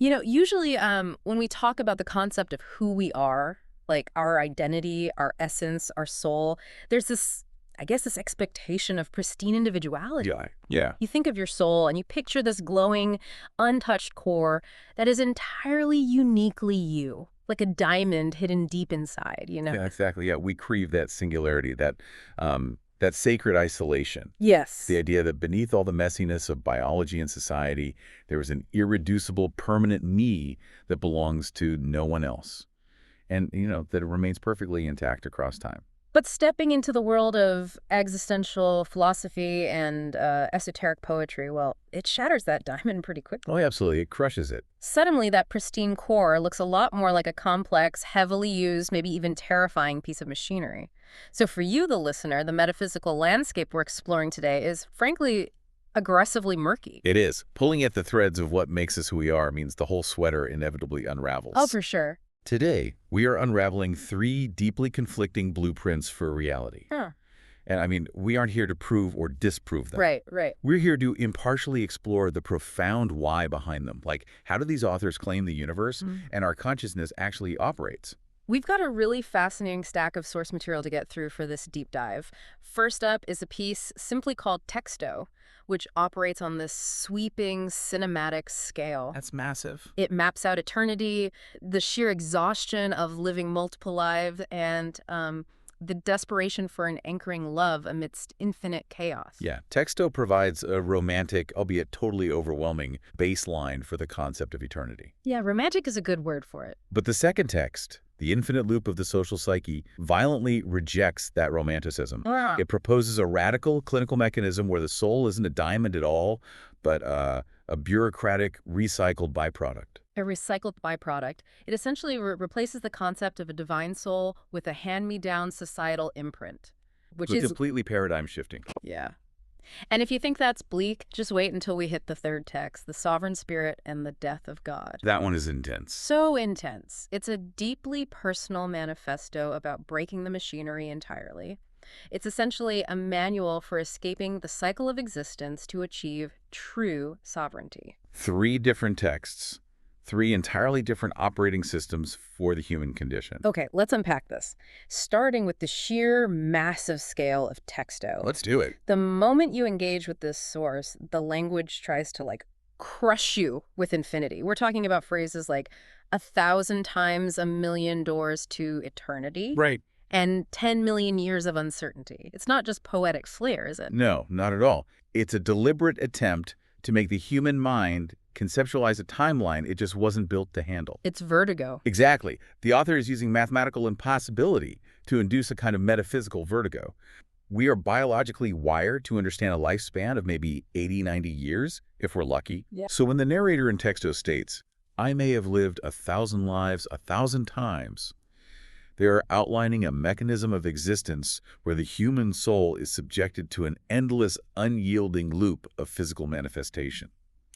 Usually when we talk about the concept of who we are, like our identity, our essence, our soul, there's this, I guess, this expectation of pristine individuality. Yeah. Yeah. You think of your soul and you picture this glowing, untouched core that is entirely uniquely you, like a diamond hidden deep inside. Yeah, exactly. Yeah, we crave that singularity, that sacred isolation. The Yes. idea that beneath all the messiness of biology and society, there is an irreducible, permanent me that belongs to no one else. And, that it remains perfectly intact across time. But stepping into the world of existential philosophy and esoteric poetry, well, it shatters that diamond pretty quickly. Oh, yeah, absolutely. It crushes it. Suddenly, that pristine core looks a lot more like a complex, heavily used, maybe even terrifying piece of machinery. So for you, the listener, the metaphysical landscape we're exploring today is, frankly, aggressively murky. It is. Pulling at the threads of what makes us who we are means the whole sweater inevitably unravels. Oh, for sure. Today, we are unraveling 3 deeply conflicting blueprints for reality. Huh. And we aren't here to prove or disprove them. Right, right. We're here to impartially explore the profound why behind them. Like, how do these authors claim the universe and our consciousness actually operates? We've got a really fascinating stack of source material to get through for this deep dive. First up is a piece simply called Texto, which operates on this sweeping cinematic scale. That's massive. It maps out eternity, the sheer exhaustion of living multiple lives, and the desperation for an anchoring love amidst infinite chaos. Yeah, Texto provides a romantic, albeit totally overwhelming, baseline for the concept of eternity. Yeah, romantic is a good word for it. But the second text, The Infinite Loop of the Social Psyche, violently rejects that romanticism. Ah. It proposes a radical clinical mechanism where the soul isn't a diamond at all, but a bureaucratic, recycled byproduct. A recycled byproduct. It essentially replaces the concept of a divine soul with a hand-me-down societal imprint, which It's is... completely paradigm shifting. Yeah. And if you think that's bleak, just wait until we hit the third text, the sovereign spirit and the death of God. That one is intense. So intense. It's a deeply personal manifesto about breaking the machinery entirely. It's essentially a manual for escaping the cycle of existence to achieve true sovereignty. 3 different texts, 3 entirely different operating systems for the human condition. Okay, let's unpack this. Starting with the sheer massive scale of Texto. Let's do it. The moment you engage with this source, the language tries to crush you with infinity. We're talking about phrases like 1,000 times a million doors to eternity. Right. And 10 million years of uncertainty. It's not just poetic flair, is it? No, not at all. It's a deliberate attempt to make the human mind conceptualize a timeline it just wasn't built to handle. It's vertigo. Exactly. The author is using mathematical impossibility to induce a kind of metaphysical vertigo. We are biologically wired to understand a lifespan of maybe 80, 90 years, if we're lucky. Yeah. So when the narrator in Texto states, "I may have lived 1,000 lives 1,000 times," they are outlining a mechanism of existence where the human soul is subjected to an endless, unyielding loop of physical manifestation.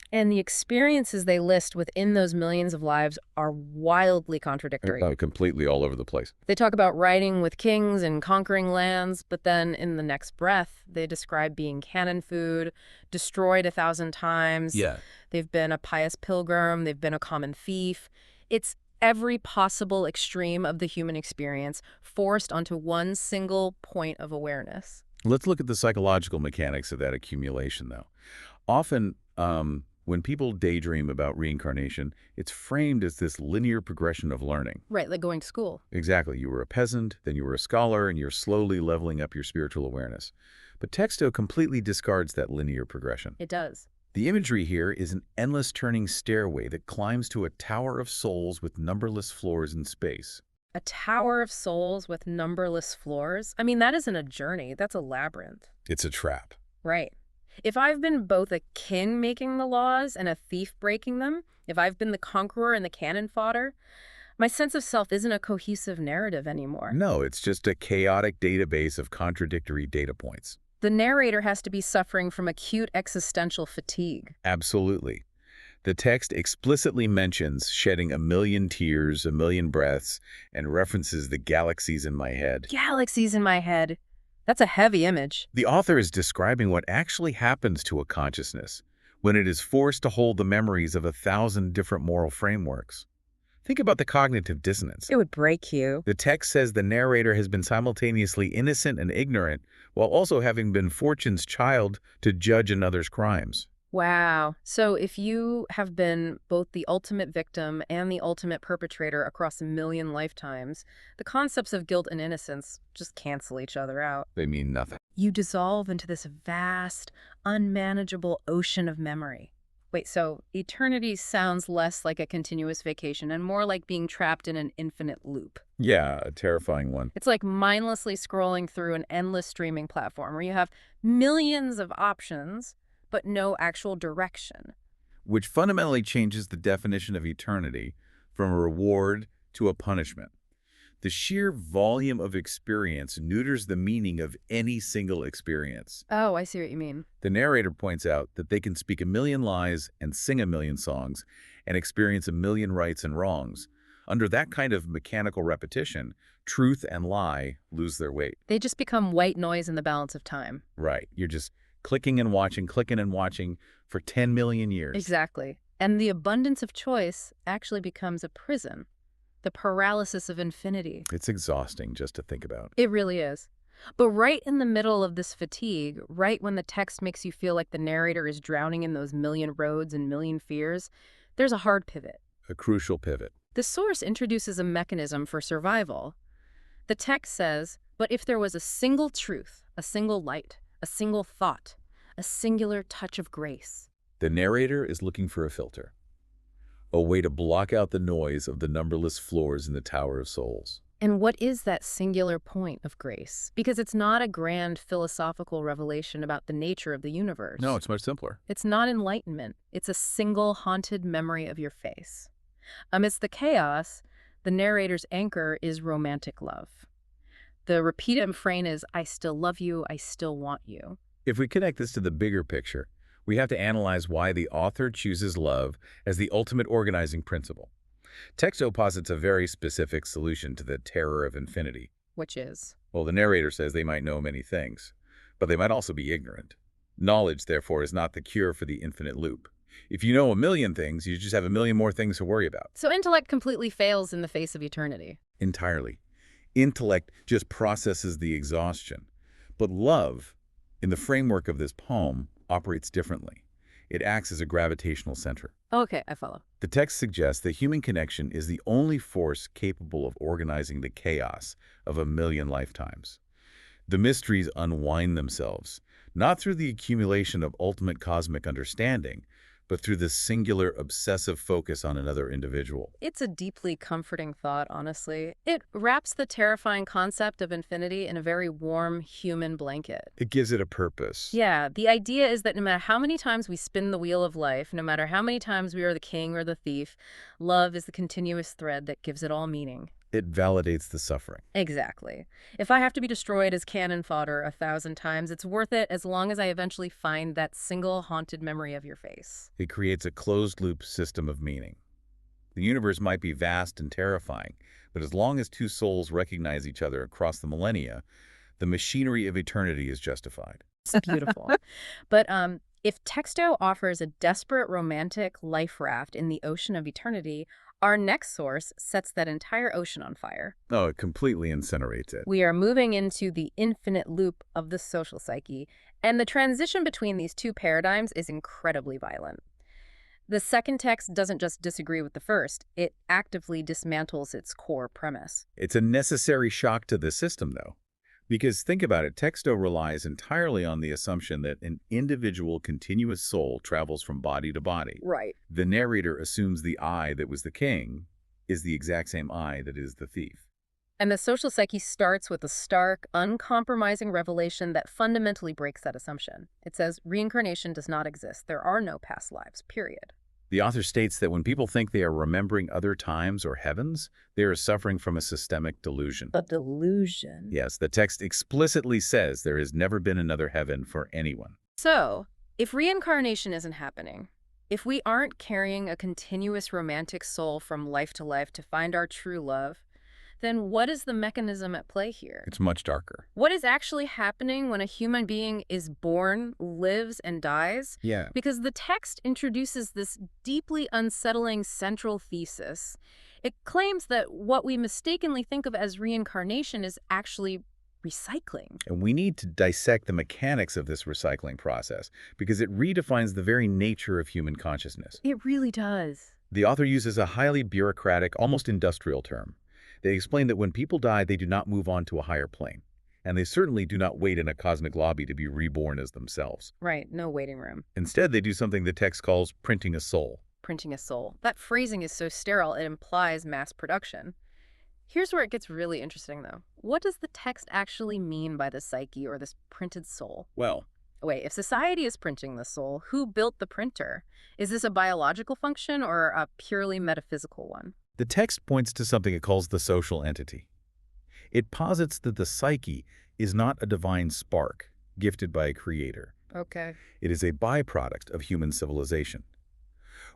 And the experiences they list within those millions of lives are wildly contradictory. Completely all over the place. They talk about riding with kings and conquering lands, but then in the next breath, they describe being cannon food, destroyed 1,000 times. Yeah. They've been a pious pilgrim. They've been a common thief. It's every possible extreme of the human experience forced onto one single point of awareness. Let's look at the psychological mechanics of that accumulation, though. Often, when people daydream about reincarnation, it's framed as this linear progression of learning. Right, like going to school. Exactly. You were a peasant, then you were a scholar, and you're slowly leveling up your spiritual awareness. But Texto completely discards that linear progression. It does. The imagery here is an endless turning stairway that climbs to a tower of souls with numberless floors in space. A tower of souls with numberless floors? I mean, that isn't a journey. That's a labyrinth. It's a trap. Right. If I've been both a king making the laws and a thief breaking them, if I've been the conqueror and the cannon fodder, my sense of self isn't a cohesive narrative anymore. No, it's just a chaotic database of contradictory data points. The narrator has to be suffering from acute existential fatigue. Absolutely. The text explicitly mentions shedding 1,000,000 tears, 1,000,000 breaths, and references the galaxies in my head. Galaxies in my head. That's a heavy image. The author is describing what actually happens to a consciousness when it is forced to hold the memories of 1,000 different moral frameworks. Think about the cognitive dissonance. It would break you. The text says the narrator has been simultaneously innocent and ignorant, while also having been fortune's child to judge another's crimes. Wow. So if you have been both the ultimate victim and the ultimate perpetrator across a million lifetimes, the concepts of guilt and innocence just cancel each other out. They mean nothing. You dissolve into this vast, unmanageable ocean of memory. Wait, so eternity sounds less like a continuous vacation and more like being trapped in an infinite loop. Yeah, a terrifying one. It's like mindlessly scrolling through an endless streaming platform where you have millions of options, but no actual direction. Which fundamentally changes the definition of eternity from a reward to a punishment. The sheer volume of experience neuters the meaning of any single experience. Oh, I see what you mean. The narrator points out that they can speak a million lies and sing a million songs and experience a million rights and wrongs. Under that kind of mechanical repetition, truth and lie lose their weight. They just become white noise in the balance of time. Right. You're just clicking and watching for 10 million years. Exactly. And the abundance of choice actually becomes a prison. The paralysis of infinity. It's exhausting just to think about. It really is. But right in the middle of this fatigue, right when the text makes you feel like the narrator is drowning in those million roads and million fears, there's a hard pivot. A crucial pivot. The source introduces a mechanism for survival. The text says, but if there was a single truth, a single light, a single thought, a singular touch of grace. The narrator is looking for a filter, a way to block out the noise of the numberless floors in the Tower of Souls. And what is that singular point of grace? Because it's not a grand philosophical revelation about the nature of the universe. No, it's much simpler. It's not enlightenment. It's a single haunted memory of your face. Amidst the chaos, the narrator's anchor is romantic love. The repeated refrain is, I still love you, I still want you. If we connect this to the bigger picture, we have to analyze why the author chooses love as the ultimate organizing principle. Texto posits a very specific solution to the terror of infinity. Which is? Well, the narrator says they might know many things, but they might also be ignorant. Knowledge, therefore, is not the cure for the infinite loop. If you know a million things, you just have a million more things to worry about. So intellect completely fails in the face of eternity. Entirely. Intellect just processes the exhaustion. But love, in the framework of this poem, operates differently. It acts as a gravitational center. Okay, I follow. The text suggests that human connection is the only force capable of organizing the chaos of a million lifetimes. The mysteries unwind themselves, not through the accumulation of ultimate cosmic understanding, but through the singular obsessive focus on another individual. It's a deeply comforting thought, honestly. It wraps the terrifying concept of infinity in a very warm human blanket. It gives it a purpose. Yeah, the idea is that no matter how many times we spin the wheel of life, no matter how many times we are the king or the thief, love is the continuous thread that gives it all meaning. It validates the suffering. Exactly. If I have to be destroyed as cannon fodder 1,000 times, it's worth it as long as I eventually find that single haunted memory of your face. It creates a closed-loop system of meaning. The universe might be vast and terrifying, but as long as two souls recognize each other across the millennia, the machinery of eternity is justified. It's beautiful. But if Texto offers a desperate romantic life raft in the ocean of eternity, our next source sets that entire ocean on fire. Oh, it completely incinerates it. We are moving into the infinite loop of the social psyche, and the transition between these two paradigms is incredibly violent. The second text doesn't just disagree with the first, it actively dismantles its core premise. It's a necessary shock to the system, though. Because think about it, Texto relies entirely on the assumption that an individual continuous soul travels from body to body. Right. The narrator assumes the I that was the king is the exact same I that is the thief. And the social psyche starts with a stark, uncompromising revelation that fundamentally breaks that assumption. It says, reincarnation does not exist. There are no past lives, period. The author states that when people think they are remembering other times or heavens, they are suffering from a systemic delusion. A delusion. Yes, the text explicitly says there has never been another heaven for anyone. So, if reincarnation isn't happening, if we aren't carrying a continuous romantic soul from life to find our true love, Then what is the mechanism at play here? It's much darker. What is actually happening when a human being is born, lives, and dies? Yeah. Because the text introduces this deeply unsettling central thesis. It claims that what we mistakenly think of as reincarnation is actually recycling. And we need to dissect the mechanics of this recycling process because it redefines the very nature of human consciousness. It really does. The author uses a highly bureaucratic, almost industrial term. They explain that when people die, they do not move on to a higher plane. And they certainly do not wait in a cosmic lobby to be reborn as themselves. Right, no waiting room. Instead, they do something the text calls printing a soul. Printing a soul. That phrasing is so sterile, it implies mass production. Here's where it gets really interesting, though. What does the text actually mean by the psyche or this printed soul? Well, Wait, if society is printing the soul, who built the printer? Is this a biological function or a purely metaphysical one? the text points to something it calls the social entity. It posits that the psyche is not a divine spark gifted by a creator. Okay. It is a byproduct of human civilization.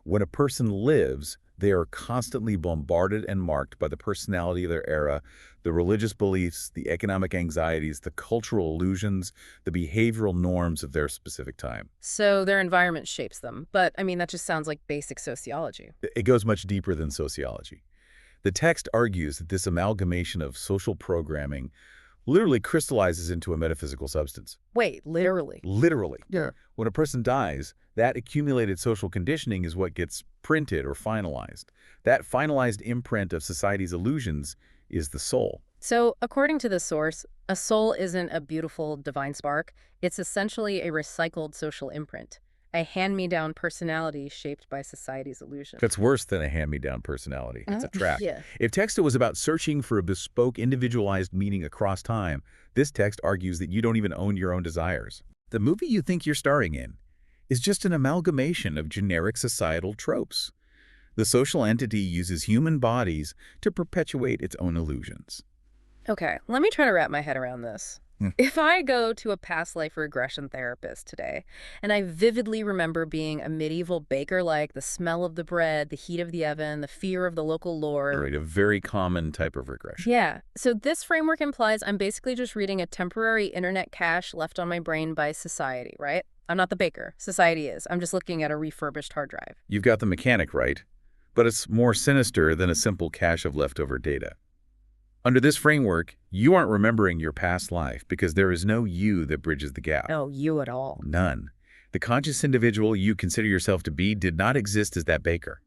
When a person lives, they are constantly bombarded and marked by the personality of their era, the religious beliefs, the economic anxieties, the cultural illusions, the behavioral norms of their specific time. So their environment shapes them. But, I mean, that just sounds like basic sociology. It goes much deeper than sociology. The text argues that this amalgamation of social programming literally crystallizes into a metaphysical substance. Wait, literally? Literally. Yeah. When a person dies, that accumulated social conditioning is what gets printed or finalized. That finalized imprint of society's illusions is the soul. So, according to the source, a soul isn't a beautiful divine spark. It's essentially a recycled social imprint, a hand-me-down personality shaped by society's illusions. That's worse than a hand-me-down personality. It's a trap. Yeah. If Texto was about searching for a bespoke, individualized meaning across time, this text argues that you don't even own your own desires. The movie you think you're starring in is just an amalgamation of generic societal tropes. The social entity uses human bodies to perpetuate its own illusions. Okay, let me try to wrap my head around this. Hmm. If I go to a past life regression therapist today, and I vividly remember being a medieval baker, like the smell of the bread, the heat of the oven, the fear of the local lord. Right, a very common type of regression. Yeah, so this framework implies I'm basically just reading a temporary internet cache left on my brain by society, right? I'm not the baker. Society is. I'm just looking at a refurbished hard drive. You've got the mechanic right, but it's more sinister than a simple cache of leftover data. Under this framework, you aren't remembering your past life because there is no you that bridges the gap. No, you at all. None. The conscious individual you consider yourself to be did not exist as that baker.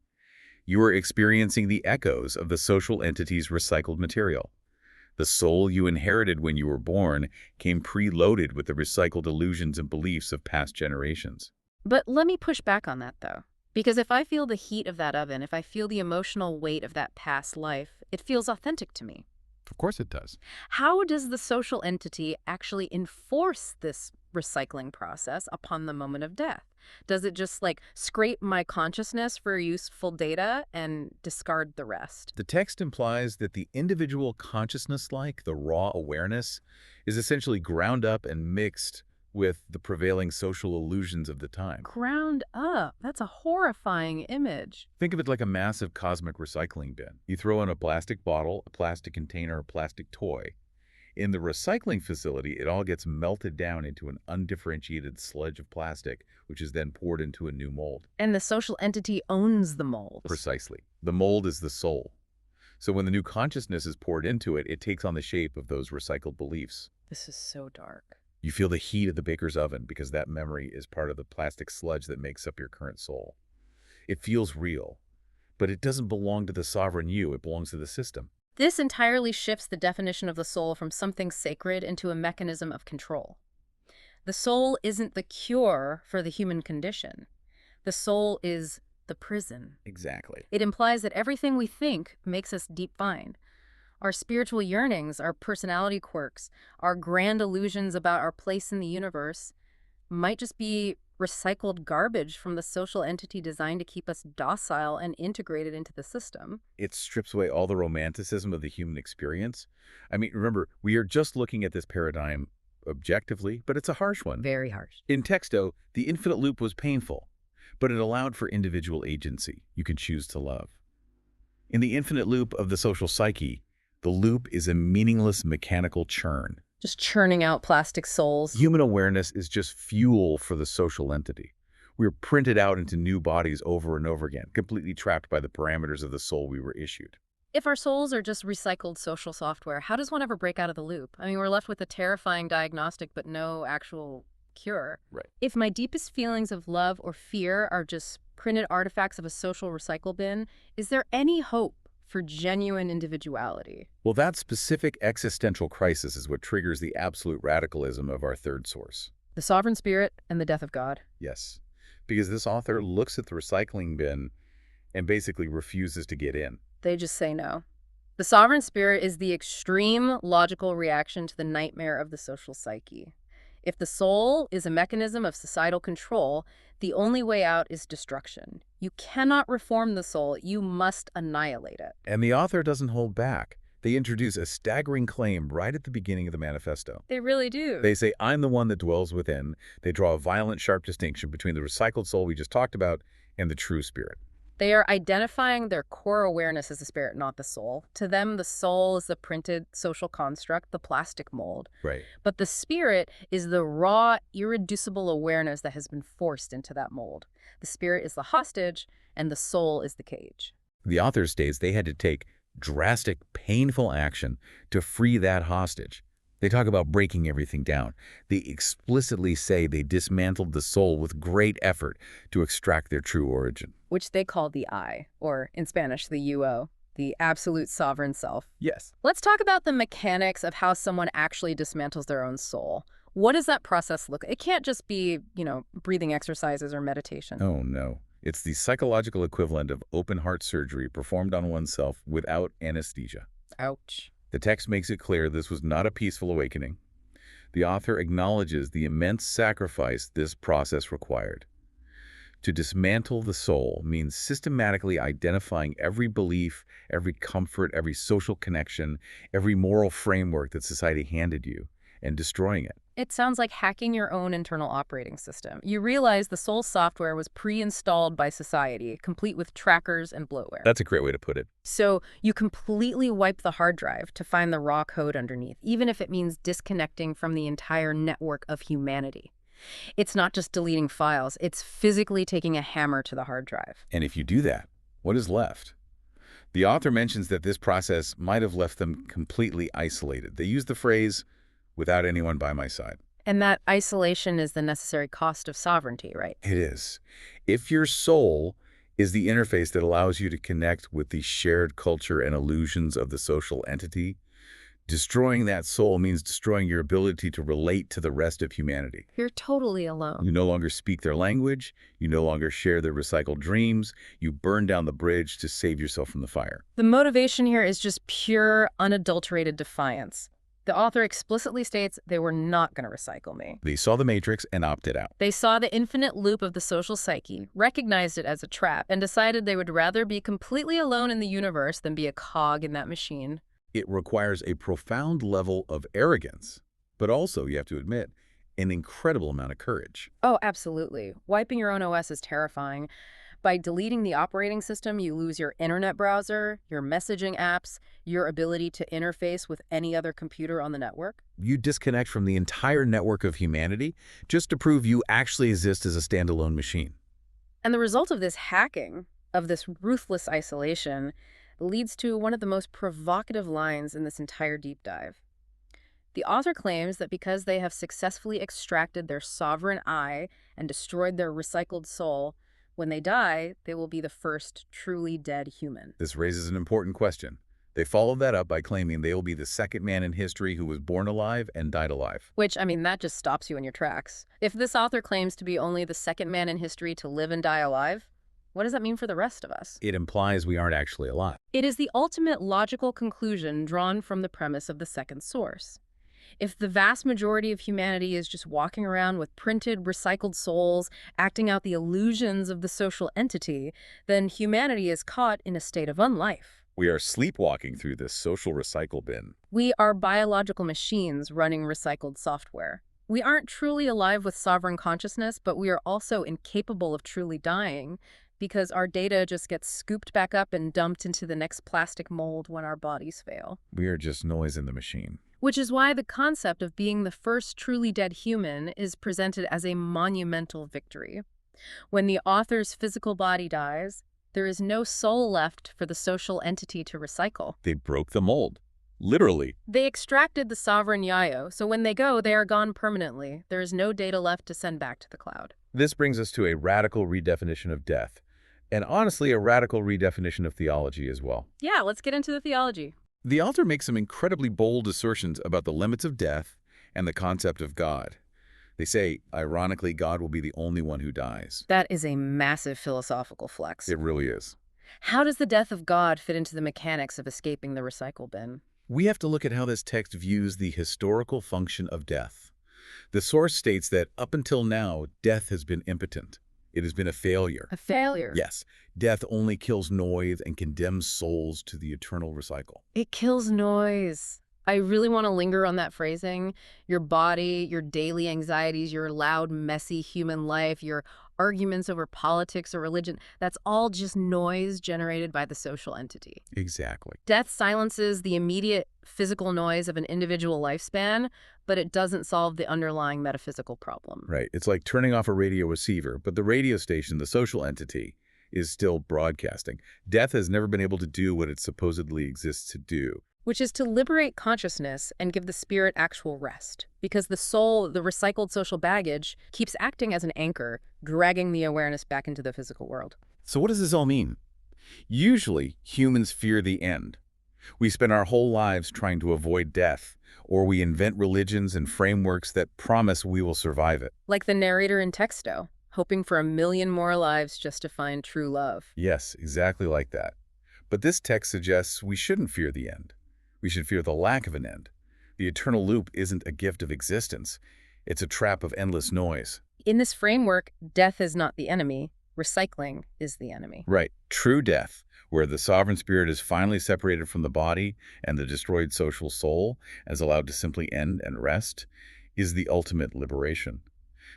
You are experiencing the echoes of the social entity's recycled material. The soul you inherited when you were born came preloaded with the recycled illusions and beliefs of past generations. But let me push back on that, though. Because if I feel the heat of that oven, if I feel the emotional weight of that past life, it feels authentic to me. Of course it does. How does the social entity actually enforce this recycling process upon the moment of death? Does it just, like, scrape my consciousness for useful data and discard the rest? The text implies that the individual consciousness-like, the raw awareness, is essentially ground up and mixed with the prevailing social illusions of the time. Ground up. That's a horrifying image. Think of it like a massive cosmic recycling bin. You throw in a plastic bottle, a plastic container, a plastic toy. In the recycling facility, it all gets melted down into an undifferentiated sludge of plastic, which is then poured into a new mold. And the social entity owns the mold. Precisely. The mold is the soul. So when the new consciousness is poured into it, it takes on the shape of those recycled beliefs. This is so dark. You feel the heat of the baker's oven because that memory is part of the plastic sludge that makes up your current soul. It feels real, but it doesn't belong to the sovereign you. It belongs to the system. This entirely shifts the definition of the soul from something sacred into a mechanism of control. The soul isn't the cure for the human condition. The soul is the prison. Exactly. It implies that everything we think makes us defined. Our spiritual yearnings, our personality quirks, our grand illusions about our place in the universe might just be recycled garbage from the social entity designed to keep us docile and integrated into the system. It strips away all the romanticism of the human experience. I mean, remember, we are just looking at this paradigm objectively, but it's a harsh one. Very harsh. In Texto, the infinite loop was painful, but it allowed for individual agency. You could choose to love. In the infinite loop of the social psyche, The loop is a meaningless mechanical churn. Just churning out plastic souls. Human awareness is just fuel for the social entity. We're printed out into new bodies over and over again, completely trapped by the parameters of the soul we were issued. If our souls are just recycled social software, how does one ever break out of the loop? I mean, we're left with a terrifying diagnostic, but no actual cure. Right. If my deepest feelings of love or fear are just printed artifacts of a social recycle bin, is there any hope for genuine individuality? Well, that specific existential crisis is what triggers the absolute radicalism of our third source. The sovereign spirit and the death of God. Yes, because this author looks at the recycling bin and basically refuses to get in. They just say no. The sovereign spirit is the extreme logical reaction to the nightmare of the social psyche. If the soul is a mechanism of societal control, the only way out is destruction. You cannot reform the soul, you must annihilate it. And the author doesn't hold back. They introduce a staggering claim right at the beginning of the manifesto. They really do. They say, I'm the one that dwells within. They draw a violent, sharp distinction between the recycled soul we just talked about and the true spirit. They are identifying their core awareness as the spirit, not the soul. To them, the soul is the printed social construct, the plastic mold. Right. But the spirit is the raw, irreducible awareness that has been forced into that mold. The spirit is the hostage, and the soul is the cage. The author states they had to take drastic, painful action to free that hostage. They talk about breaking everything down. They explicitly say they dismantled the soul with great effort to extract their true origin. Which they call the I, or in Spanish, the UO, the absolute sovereign self. Yes. Let's talk about the mechanics of how someone actually dismantles their own soul. What does that process look like? It can't just be, breathing exercises or meditation. Oh, no. It's the psychological equivalent of open heart surgery performed on oneself without anesthesia. Ouch. The text makes it clear this was not a peaceful awakening. The author acknowledges the immense sacrifice this process required. To dismantle the soul means systematically identifying every belief, every comfort, every social connection, every moral framework that society handed you, and destroying it. It sounds like hacking your own internal operating system. You realize the soul software was pre-installed by society, complete with trackers and bloatware. That's a great way to put it. So you completely wipe the hard drive to find the raw code underneath, even if it means disconnecting from the entire network of humanity. It's not just deleting files, it's physically taking a hammer to the hard drive. And if you do that, what is left? The author mentions that this process might have left them completely isolated. They use the phrase, without anyone by my side. And that isolation is the necessary cost of sovereignty, right? It is. If your soul is the interface that allows you to connect with the shared culture and illusions of the social entity, destroying that soul means destroying your ability to relate to the rest of humanity. You're totally alone. You no longer speak their language. You no longer share their recycled dreams. You burn down the bridge to save yourself from the fire. The motivation here is just pure, unadulterated defiance. The author explicitly states they were not going to recycle me. They saw the matrix and opted out. They saw the infinite loop of the social psyche, recognized it as a trap, and decided they would rather be completely alone in the universe than be a cog in that machine. It requires a profound level of arrogance, but also, you have to admit, an incredible amount of courage. Oh, absolutely. Wiping your own OS is terrifying. By deleting the operating system, you lose your internet browser, your messaging apps, your ability to interface with any other computer on the network. You disconnect from the entire network of humanity just to prove you actually exist as a standalone machine. And the result of this hacking, of this ruthless isolation, leads to one of the most provocative lines in this entire deep dive. The author claims that because they have successfully extracted their sovereign I and destroyed their recycled soul, when they die, they will be the first truly dead human. This raises an important question. They followed that up by claiming they will be the second man in history who was born alive and died alive. Which, that just stops you in your tracks. If this author claims to be only the second man in history to live and die alive, what does that mean for the rest of us? It implies we aren't actually alive. It is the ultimate logical conclusion drawn from the premise of the second source. If the vast majority of humanity is just walking around with printed, recycled souls, acting out the illusions of the social entity, then humanity is caught in a state of unlife. We are sleepwalking through this social recycle bin. We are biological machines running recycled software. We aren't truly alive with sovereign consciousness, but we are also incapable of truly dying, because our data just gets scooped back up and dumped into the next plastic mold when our bodies fail. We are just noise in the machine. Which is why the concept of being the first truly dead human is presented as a monumental victory. When the author's physical body dies, there is no soul left for the social entity to recycle. They broke the mold. Literally. They extracted the sovereign yayo, so when they go, they are gone permanently. There is no data left to send back to the cloud. This brings us to a radical redefinition of death, and honestly, a radical redefinition of theology as well. Yeah, let's get into the theology. The author makes some incredibly bold assertions about the limits of death and the concept of God. They say, ironically, God will be the only one who dies. That is a massive philosophical flex. It really is. How does the death of God fit into the mechanics of escaping the recycle bin? We have to look at how this text views the historical function of death. The source states that up until now, death has been impotent. It has been a failure. A failure? Yes, death only kills noise and condemns souls to the eternal recycle. It kills noise. I really want to linger on that phrasing. Your body, your daily anxieties, your loud, messy human life, your arguments over politics or religion, that's all just noise generated by the social entity. Exactly. Death silences the immediate physical noise of an individual lifespan, but it doesn't solve the underlying metaphysical problem. Right. It's like turning off a radio receiver, but the radio station, the social entity, is still broadcasting. Death has never been able to do what it supposedly exists to do. Which is to liberate consciousness and give the spirit actual rest. Because the soul, the recycled social baggage, keeps acting as an anchor, dragging the awareness back into the physical world. So what does this all mean? Usually, humans fear the end. We spend our whole lives trying to avoid death, or we invent religions and frameworks that promise we will survive it. Like the narrator in Texto, hoping for 1,000,000 more lives just to find true love. Yes, exactly like that. But this text suggests we shouldn't fear the end. We should fear the lack of an end. The eternal loop isn't a gift of existence. It's a trap of endless noise. In this framework, death is not the enemy. Recycling is the enemy. Right. True death, where the sovereign spirit is finally separated from the body and the destroyed social soul is allowed to simply end and rest, is the ultimate liberation.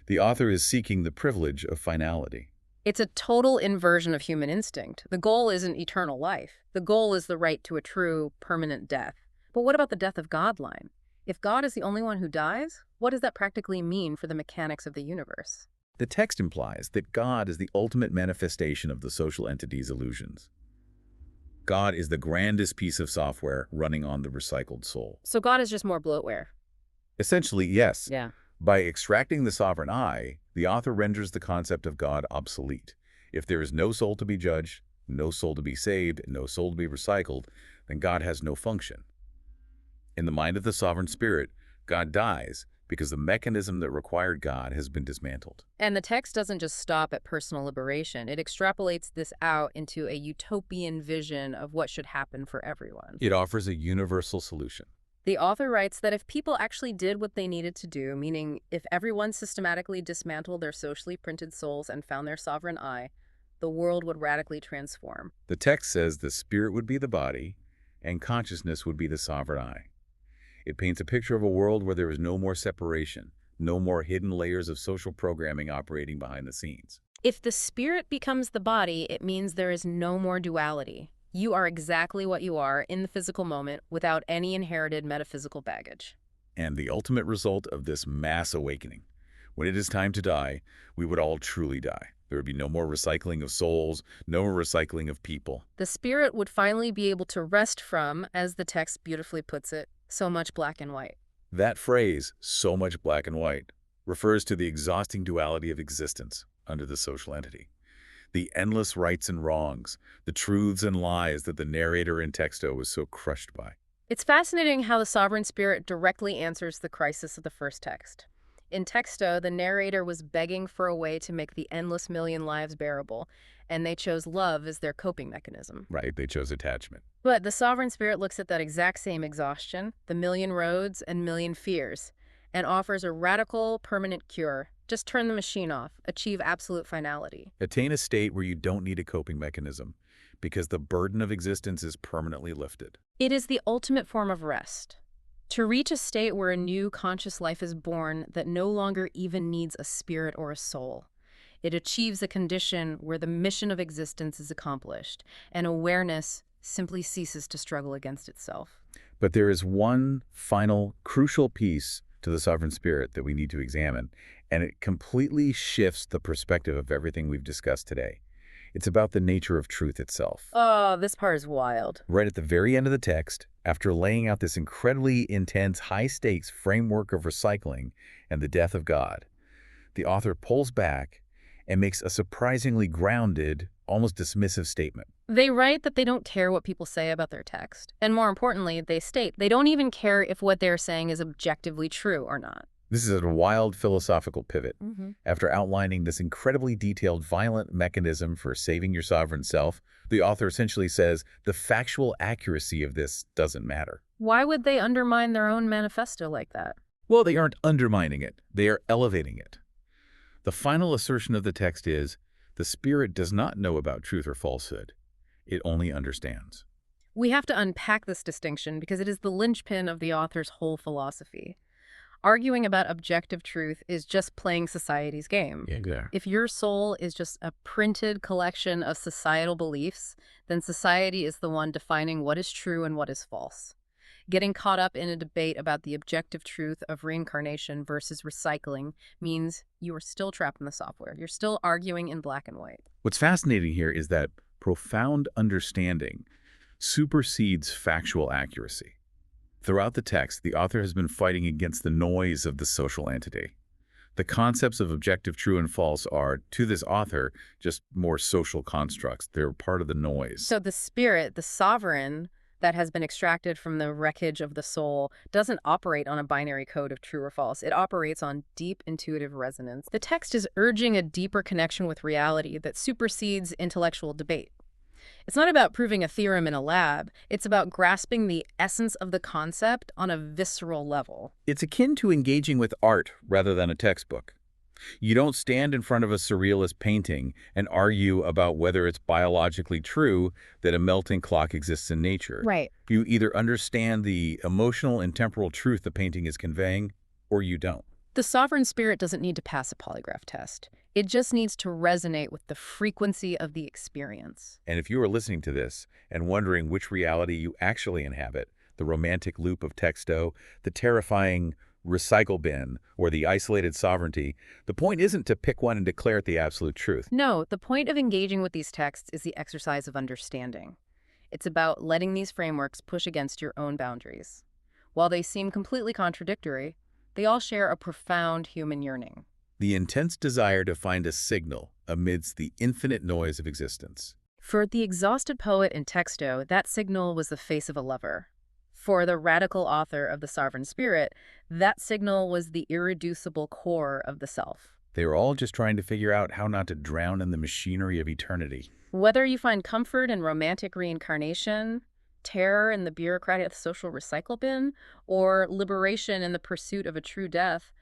The author is seeking the privilege of finality. It's a total inversion of human instinct. The goal isn't eternal life. The goal is the right to a true, permanent death. But what about the death of God line? If God is the only one who dies, what does that practically mean for the mechanics of the universe? The text implies that God is the ultimate manifestation of the social entity's illusions. God is the grandest piece of software running on the recycled soul. So God is just more bloatware. Essentially, yes. Yeah. By extracting the sovereign I, the author renders the concept of God obsolete. If there is no soul to be judged, no soul to be saved, no soul to be recycled, then God has no function. In the mind of the sovereign spirit, God dies because the mechanism that required God has been dismantled. And the text doesn't just stop at personal liberation. It extrapolates this out into a utopian vision of what should happen for everyone. It offers a universal solution. The author writes that if people actually did what they needed to do, meaning if everyone systematically dismantled their socially printed souls and found their sovereign I, the world would radically transform. The text says the spirit would be the body and consciousness would be the sovereign I. It paints a picture of a world where there is no more separation, no more hidden layers of social programming operating behind the scenes. If the spirit becomes the body, it means there is no more duality. You are exactly what you are in the physical moment without any inherited metaphysical baggage. And the ultimate result of this mass awakening. When it is time to die, we would all truly die. There would be no more recycling of souls, no more recycling of people. The spirit would finally be able to rest from, as the text beautifully puts it, so much black and white. That phrase, so much black and white, refers to the exhausting duality of existence under the social entity. The endless rights and wrongs, the truths and lies that the narrator in Texto was so crushed by. It's fascinating how the sovereign spirit directly answers the crisis of the first text. In Texto, the narrator was begging for a way to make the endless million lives bearable, and they chose love as their coping mechanism. Right, they chose attachment. But the sovereign spirit looks at that exact same exhaustion, the million roads and million fears, and offers a radical, permanent cure. Just turn the machine off, achieve absolute finality. Attain a state where you don't need a coping mechanism, because the burden of existence is permanently lifted. It is the ultimate form of rest. To reach a state where a new conscious life is born that no longer even needs a spirit or a soul. It achieves a condition where the mission of existence is accomplished, and awareness simply ceases to struggle against itself. But there is one final crucial piece to the sovereign spirit that we need to examine, and it completely shifts the perspective of everything we've discussed today. It's about the nature of truth itself. Oh, this part is wild. Right at the very end of the text, after laying out this incredibly intense, high-stakes framework of recycling and the death of God, the author pulls back and makes a surprisingly grounded, almost dismissive statement. They write that they don't care what people say about their text. And more importantly, they state they don't even care if what they're saying is objectively true or not. This is a wild philosophical pivot. Mm-hmm. After outlining this incredibly detailed, violent mechanism for saving your sovereign self, the author essentially says the factual accuracy of this doesn't matter. Why would they undermine their own manifesto like that? Well, they aren't undermining it. They are elevating it. The final assertion of the text is, the spirit does not know about truth or falsehood. It only understands. We have to unpack this distinction because it is the linchpin of the author's whole philosophy. Arguing about objective truth is just playing society's game. Yeah, exactly. If your soul is just a printed collection of societal beliefs, then society is the one defining what is true and what is false. Getting caught up in a debate about the objective truth of reincarnation versus recycling means you are still trapped in the software. You're still arguing in black and white. What's fascinating here is that profound understanding supersedes factual accuracy. Throughout the text, the author has been fighting against the noise of the social entity. The concepts of objective true and false are, to this author, just more social constructs. They're part of the noise. So the spirit, the sovereign that has been extracted from the wreckage of the soul, doesn't operate on a binary code of true or false. It operates on deep intuitive resonance. The text is urging a deeper connection with reality that supersedes intellectual debate. It's not about proving a theorem in a lab. It's about grasping the essence of the concept on a visceral level. It's akin to engaging with art rather than a textbook. You don't stand in front of a surrealist painting and argue about whether it's biologically true that a melting clock exists in nature. Right. You either understand the emotional and temporal truth the painting is conveying, or you don't. The sovereign spirit doesn't need to pass a polygraph test. It just needs to resonate with the frequency of the experience. And if you are listening to this and wondering which reality you actually inhabit, the romantic loop of texto, the terrifying recycle bin, or the isolated sovereignty, the point isn't to pick one and declare it the absolute truth. No, the point of engaging with these texts is the exercise of understanding. It's about letting these frameworks push against your own boundaries. While they seem completely contradictory, they all share a profound human yearning. The intense desire to find a signal amidst the infinite noise of existence. For the exhausted poet in texto, that signal was the face of a lover. For the radical author of The Sovereign Spirit, that signal was the irreducible core of the self. They were all just trying to figure out how not to drown in the machinery of eternity. Whether you find comfort in romantic reincarnation, terror in the bureaucratic social recycle bin, or liberation in the pursuit of a true death,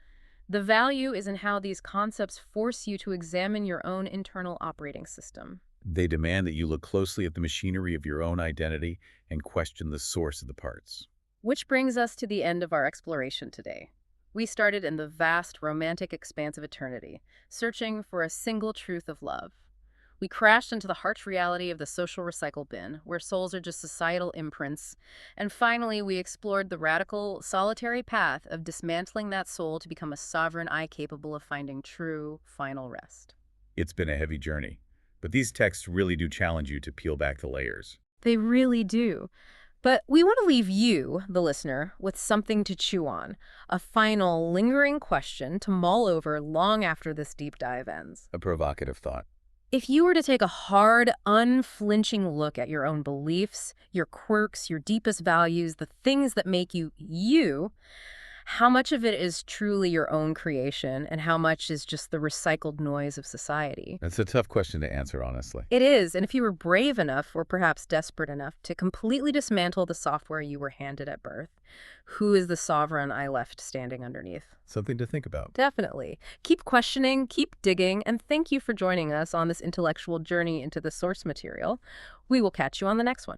the value is in how these concepts force you to examine your own internal operating system. They demand that you look closely at the machinery of your own identity and question the source of the parts. Which brings us to the end of our exploration today. We started in the vast, romantic expanse of eternity, searching for a single truth of love. We crashed into the harsh reality of the social recycle bin, where souls are just societal imprints. And finally, we explored the radical, solitary path of dismantling that soul to become a sovereign eye capable of finding true, final rest. It's been a heavy journey, but these texts really do challenge you to peel back the layers. They really do. But we want to leave you, the listener, with something to chew on, a final, lingering question to mull over long after this deep dive ends. A provocative thought. If you were to take a hard, unflinching look at your own beliefs, your quirks, your deepest values, the things that make you you, how much of it is truly your own creation and how much is just the recycled noise of society? That's a tough question to answer, honestly. It is, and if you were brave enough, or perhaps desperate enough, to completely dismantle the software you were handed at birth, who is the sovereign I left standing underneath? Something to think about. Definitely. Keep questioning, keep digging, and thank you for joining us on this intellectual journey into the source material. We will catch you on the next one.